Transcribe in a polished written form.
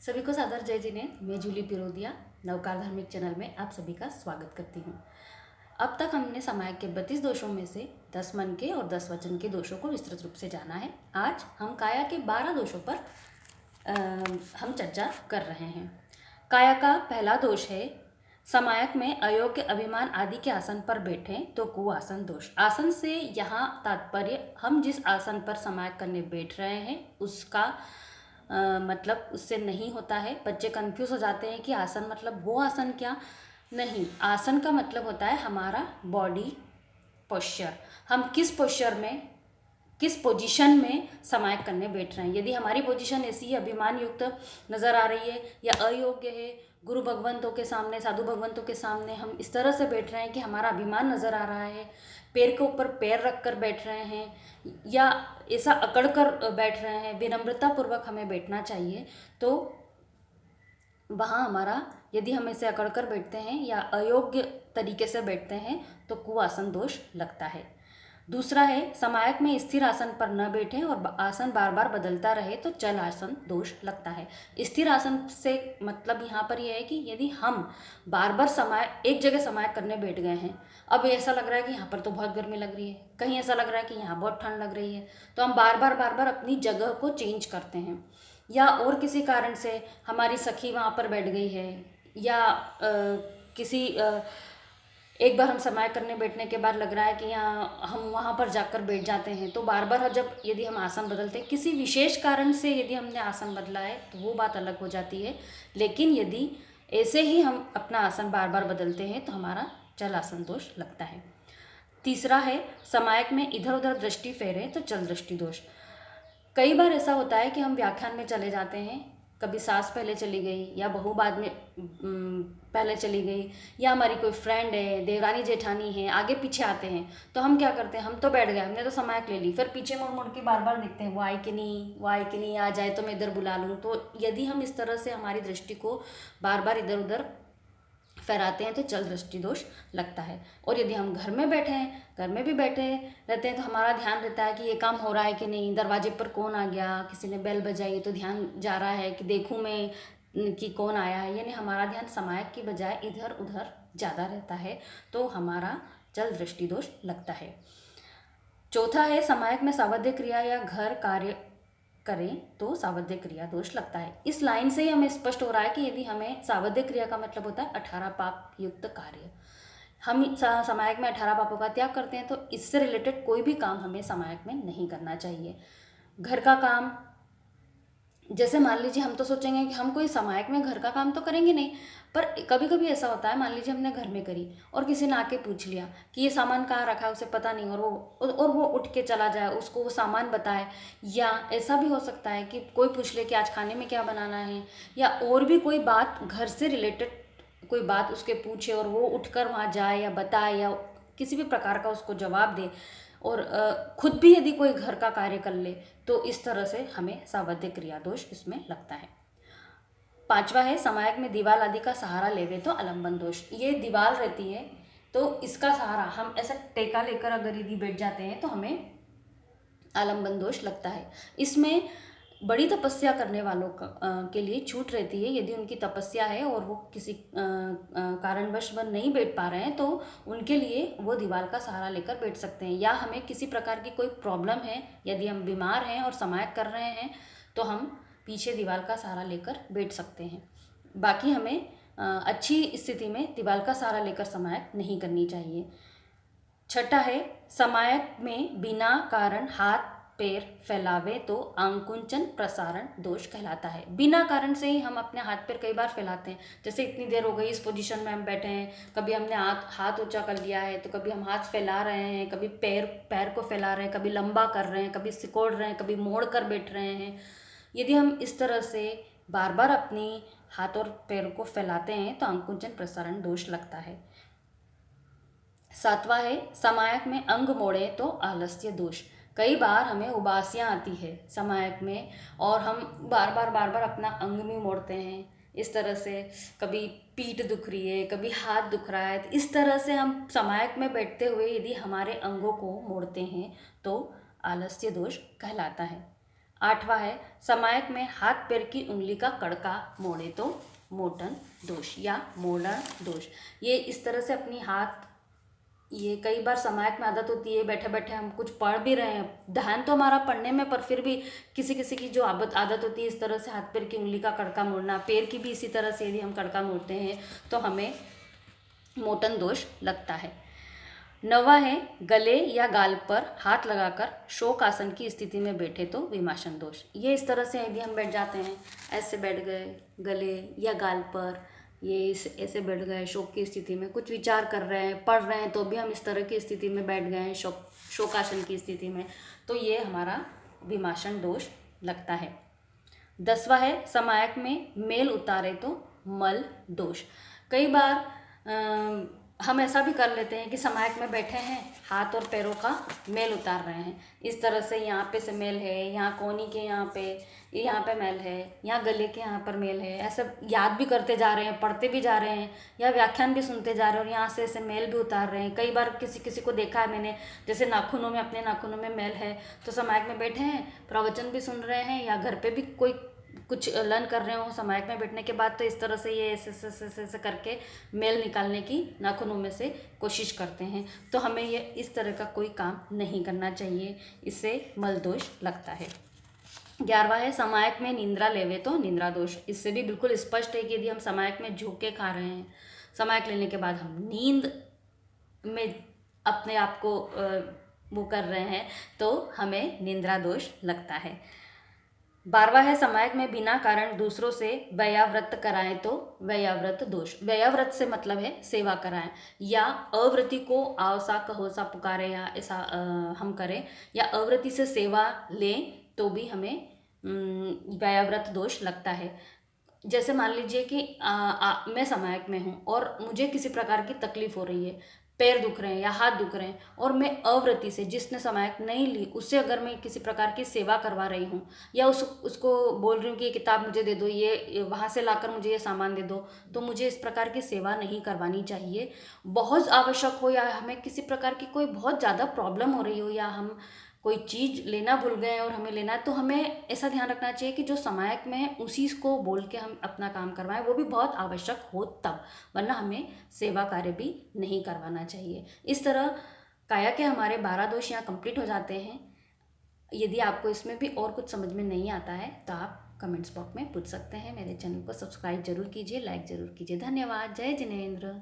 सभी को सादर जय जिने। मैं जूली पिरोदिया नवकार धार्मिक चैनल में आप सभी का स्वागत करती हूँ। अब तक हमने समायक के 32 दोषों में से 10 मन के और 10 वचन के दोषों को विस्तृत रूप से जाना है। आज हम काया के 12 दोषों पर हम चर्चा कर रहे हैं। काया का पहला दोष है समायक में अयोग्य अभिमान आदि के आसन पर बैठें तो कुआसन दोष। आसन से यहाँ तात्पर्य हम जिस आसन पर समायक करने बैठ रहे हैं उसका मतलब उससे नहीं होता है। बच्चे कंफ्यूज हो जाते हैं कि आसन मतलब वो आसन क्या, नहीं, आसन का मतलब होता है हमारा बॉडी पोस्चर। हम किस पोस्चर में, किस पोजीशन में समायक करने बैठ रहे हैं। यदि हमारी पोजीशन ऐसी अभिमान युक्त नज़र आ रही है या अयोग्य है, गुरु भगवंतों के सामने, साधु भगवंतों के सामने हम इस तरह से बैठ रहे हैं कि हमारा अभिमान नज़र आ रहा है, पैर के ऊपर पैर रख कर बैठ रहे हैं या ऐसा अकड़ कर बैठ रहे हैं, विनम्रता पूर्वक हमें बैठना चाहिए, तो वहाँ हमारा, यदि हम ऐसे अकड़ कर बैठते हैं या अयोग्य तरीके से बैठते हैं तो कुआसन दोष लगता है। दूसरा है समायक में स्थिर आसन पर न बैठें और आसन बार बार बदलता रहे तो चल आसन दोष लगता है। स्थिर आसन से मतलब यहाँ पर यह है कि यदि हम बार बार एक जगह समायक करने बैठ गए हैं, अब ऐसा लग रहा है कि यहाँ पर तो बहुत गर्मी लग रही है, कहीं ऐसा लग रहा है कि यहाँ बहुत ठंड लग रही है, तो हम बार बार अपनी जगह को चेंज करते हैं। या और किसी कारण से हमारी सखी वहाँ पर बैठ गई है या एक बार हम समायक करने बैठने के बाद लग रहा है कि यहाँ हम वहाँ पर जाकर बैठ जाते हैं, तो बार बार जब यदि हम आसन बदलते हैं, किसी विशेष कारण से यदि हमने आसन बदला है तो वो बात अलग हो जाती है। लेकिन यदि ऐसे ही हम अपना आसन बार बार बदलते हैं तो हमारा चल आसन दोष लगता है। तीसरा है समायक में इधर उधर दृष्टि फेरें तो चल दृष्टि दोष। कई बार ऐसा होता है कि हम व्याख्यान में चले जाते हैं, कभी सास पहले चली गई या बहू बाद में पहले चली गई, या हमारी कोई फ्रेंड है, देवरानी जेठानी है, आगे पीछे आते हैं, तो हम क्या करते हैं, हम तो बैठ गए, हमने तो समायक ले ली, फिर पीछे मुड़ मुड़ के बार बार देखते हैं वो आए कि नहीं, वो आए कि नहीं, आ जाए तो मैं इधर बुला लूँ। तो यदि हम इस तरह से हमारी दृष्टि को बार बार इधर उधर फहराते हैं तो चल दृष्टि दोष लगता है। और यदि हम घर में बैठे हैं, घर में भी बैठे रहते हैं, तो हमारा ध्यान रहता है कि ये काम हो रहा है कि नहीं, दरवाजे पर कौन आ गया, किसी ने बेल बजाई तो ध्यान जा रहा है कि देखूं मैं कि कौन आया है, यानी हमारा ध्यान समायक की बजाय इधर उधर ज़्यादा रहता है, तो हमारा चल दृष्टि दोष लगता है। चौथा है समायक में सावध्य क्रिया या घर कार्य करें तो सावध्य क्रिया दोष लगता है। इस लाइन से ही हमें स्पष्ट हो रहा है कि यदि हमें सावध्य क्रिया का मतलब होता है 18 पाप युक्त कार्य, हम समायक में 18 पापों का त्याग करते हैं, तो इससे रिलेटेड कोई भी काम हमें समायक में नहीं करना चाहिए। घर का काम, जैसे मान लीजिए हम तो सोचेंगे कि हम कोई समायक में घर का काम तो करेंगे नहीं, पर कभी कभी ऐसा होता है, मान लीजिए हमने घर में करी और किसी ने आके पूछ लिया कि ये सामान कहाँ रखा है, उसे पता नहीं, और वो उठ के चला जाए, उसको वो सामान बताए। या ऐसा भी हो सकता है कि कोई पूछ ले कि आज खाने में क्या बनाना है, या और भी कोई बात घर से रिलेटेड कोई बात उसके पूछे और वो उठकर वहाँ जाए या बताए या किसी भी प्रकार का उसको जवाब दे, और खुद भी यदि कोई घर का कार्य कर ले, तो इस तरह से हमें सावध्य क्रिया दोष इसमें लगता है। पांचवा है समायक में दीवाल आदि का सहारा लेवे तो आलम्बन दोष। ये दीवाल रहती है तो इसका सहारा हम ऐसा टेका लेकर अगर यदि बैठ जाते हैं तो हमें आलम्बन दोष लगता है। इसमें बड़ी तपस्या करने वालों के लिए छूट रहती है। यदि उनकी तपस्या है और वो किसी कारणवश वह नहीं बैठ पा रहे हैं तो उनके लिए वो दीवार का सहारा लेकर बैठ सकते हैं। या हमें किसी प्रकार की कोई प्रॉब्लम है, यदि हम बीमार हैं और समायक कर रहे हैं, तो हम पीछे दीवार का सहारा लेकर बैठ सकते हैं। बाकी हमें अच्छी स्थिति में दीवार का सहारा लेकर समायक नहीं करनी चाहिए। छठा है समायक में बिना कारण हाथ पैर फैलावे तो आंकुंचन प्रसारण दोष कहलाता है। बिना कारण से ही हम अपने हाथ पैर कई बार फैलाते हैं, जैसे इतनी देर हो गई इस पोजीशन में हम बैठे हैं, कभी हमने हाथ ऊंचा कर लिया है तो कभी हम हाथ फैला रहे हैं, कभी पैर को फैला रहे हैं, कभी लंबा कर रहे हैं, कभी सिकोड़ रहे हैं, कभी मोड़ कर बैठ रहे हैं। यदि हम इस तरह से बार बार अपनी हाथ और पैर को फैलाते हैं तो आंकुंचन प्रसारण दोष लगता है। सातवां है समायक में अंग मोड़े तो आलस्य दोष। कई बार हमें उबासियाँ आती है समायक में और हम बार बार अपना अंग भी मोड़ते हैं। इस तरह से कभी पीठ दुख रही है, कभी हाथ दुख रहा है, तो इस तरह से हम समायक में बैठते हुए यदि हमारे अंगों को मोड़ते हैं तो आलस्य दोष कहलाता है। 8वां है समायक में हाथ पैर की उंगली का कड़का मोड़े तो मोटन दोष या मोड़न दोष। ये इस तरह से अपनी हाथ, ये कई बार समायक में आदत होती है बैठे बैठे हम कुछ पढ़ भी रहे हैं, ध्यान तो हमारा पढ़ने में, पर फिर भी किसी किसी की जो आदत होती है इस तरह से हाथ पैर की उंगली का कड़का मोड़ना, पैर की भी इसी तरह से यदि हम कड़का मोड़ते हैं तो हमें मोटन दोष लगता है। 9वां है गले या गाल पर हाथ लगाकर शोक आसन की स्थिति में बैठे तो विमाशन दोष। ये इस तरह से यदि हम बैठ जाते हैं, ऐसे बैठ गए गले या गाल पर, ये ऐसे बैठ गए शोक की स्थिति में, कुछ विचार कर रहे हैं, पढ़ रहे हैं तो भी हम इस तरह की स्थिति में बैठ गए हैं शोकासन की स्थिति में, तो ये हमारा विमाशन दोष लगता है। 10वां है समायक में मेल उतारे तो मल दोष। कई बार हम ऐसा भी कर लेते हैं कि समायक में बैठे हैं, हाथ और पैरों का मेल उतार रहे हैं, इस तरह से यहाँ पे से मेल है, यहाँ कोहनी के यहाँ पे मेल है, यहाँ गले के यहाँ पर मेल है, ऐसा याद भी करते जा रहे हैं, पढ़ते भी जा रहे हैं या व्याख्यान भी सुनते जा रहे हैं और यहाँ से ऐसे मेल भी उतार रहे हैं। कई बार किसी किसी को देखा है मैंने, जैसे नाखूनों में, अपने नाखूनों में मेल है तो समायक में बैठे हैं, प्रवचन भी सुन रहे हैं या घर पे भी कोई कुछ लर्न कर रहे हो समायक में बैठने के बाद, तो इस तरह से ये ऐसे करके मेल निकालने की नाखूनों में से कोशिश करते हैं, तो हमें ये इस तरह का कोई काम नहीं करना चाहिए, इससे मल दोष लगता है। 11वां है समायक में निंद्रा लेवे तो निंद्रा दोष। इससे भी बिल्कुल स्पष्ट है कि यदि हम समायक में झुक के खा रहे हैं, समायक लेने के बाद हम नींद में अपने आप को वो कर रहे हैं तो हमें निंद्रा दोष लगता है। 12वां है समायक में बिना कारण दूसरों से व्ययाव्रत कराएं तो व्ययाव्रत दोष। व्ययाव्रत से मतलब है सेवा कराएं, या अव्रति को आवसा कहोसा पुकारे या ऐसा हम करें, या अव्रति से सेवा लें तो भी हमें व्ययाव्रत दोष लगता है। जैसे मान लीजिए कि मैं समायक में हूँ और मुझे किसी प्रकार की तकलीफ हो रही है, पैर दुख रहे हैं या हाथ दुख रहे हैं, और मैं अव्रति से, जिसने समायक नहीं ली, उससे अगर मैं किसी प्रकार की सेवा करवा रही हूँ या उसको बोल रही हूँ कि ये किताब मुझे दे दो, ये वहाँ से लाकर मुझे ये सामान दे दो, तो मुझे इस प्रकार की सेवा नहीं करवानी चाहिए। बहुत आवश्यक हो या हमें किसी प्रकार की कोई बहुत ज़्यादा प्रॉब्लम हो रही हो या हम कोई चीज़ लेना भूल गए और हमें लेना है, तो हमें ऐसा ध्यान रखना चाहिए कि जो समायक में है उसी को बोल के हम अपना काम करवाएं, वो भी बहुत आवश्यक हो तब, वरना हमें सेवा कार्य भी नहीं करवाना चाहिए। इस तरह काया के हमारे 12 दोष यहाँ कंप्लीट हो जाते हैं। यदि आपको इसमें भी और कुछ समझ में नहीं आता है तो आप कमेंट्स बॉक्स में पूछ सकते हैं। मेरे चैनल को सब्सक्राइब जरूर कीजिए, लाइक ज़रूर कीजिए। धन्यवाद। जय जिनेंद्र।